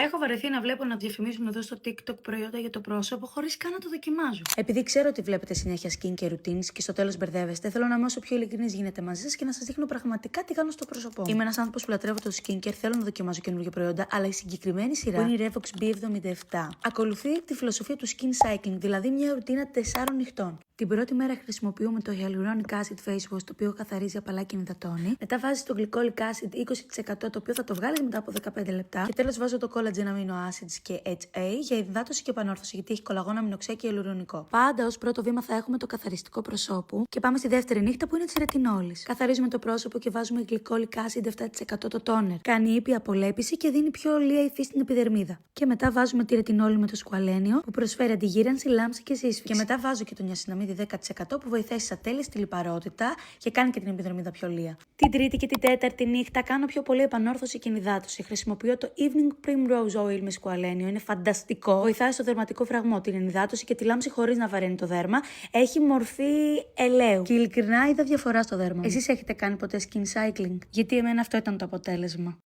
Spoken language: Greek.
Έχω βαρεθεί να βλέπω να διαφημίζουν εδώ στο TikTok προϊόντα για το πρόσωπο χωρίς καν να το δοκιμάζω. Επειδή ξέρω ότι βλέπετε συνέχεια skincare routines και στο τέλος μπερδεύεστε, θέλω να είμαι όσο πιο ειλικρινής γίνεται μαζί σας και να σας δείχνω πραγματικά τι κάνω στο πρόσωπό μου. Είμαι ένας άνθρωπος που λατρεύω το skincare, θέλω να δοκιμάζω καινούργια προϊόντα, αλλά η συγκεκριμένη σειρά, που είναι η Revox B77, ακολουθεί τη φιλοσοφία του skin cycling, δηλαδή μια ρουτίνα 4 νυχτών. Την πρώτη μέρα χρησιμοποιούμε το Hyaluronic Acid Face Wash, το οποίο καθαρίζει απαλά και ενυδατώνει. Μετά βάζει το Glycolic Acid 20%, το οποίο θα το βγάλει μετά από 15 λεπτά. Και τέλος βάζω το Collagen Amino Acids και HA για ενυδάτωση και επανόρθωση, γιατί έχει κολαγόνα, αμινοξέα και hyaluronico. Πάντα ως πρώτο βήμα θα έχουμε το καθαριστικό προσώπου και πάμε στη δεύτερη νύχτα που είναι της ρετινόλης. Καθαρίζουμε το πρόσωπο και βάζουμε Glycolic Acid 7% το toner. Κάνει ήπια απολέπιση και δίνει πιο λία υφή στην επιδερμίδα. Και μετά βάζουμε τη ρετινόλη με το σκουαλένιο που προσφέρει αντιγύρανση, λάμψη και σύσφυξη. Και μετά βάζω και το νιασιναμίδι 10% που βοηθάει στις ατέλειες, στη λιπαρότητα και κάνει και την επιδερμίδα πιο λία. Την τρίτη και την τέταρτη νύχτα κάνω πιο πολύ επανόρθωση και ενυδάτωση. Χρησιμοποιώ το Evening Primrose Oil με σκουαλένιο. Είναι φανταστικό. Βοηθάει στο δερματικό φραγμό, την ενυδάτωση και τη λάμψη χωρίς να βαραίνει το δέρμα. Έχει μορφή ελαίου. Και ειλικρινά είδα διαφορά στο δέρμα. Εσείς έχετε κάνει ποτέ skin cycling? Γιατί εμένα αυτό ήταν το αποτέλεσμα.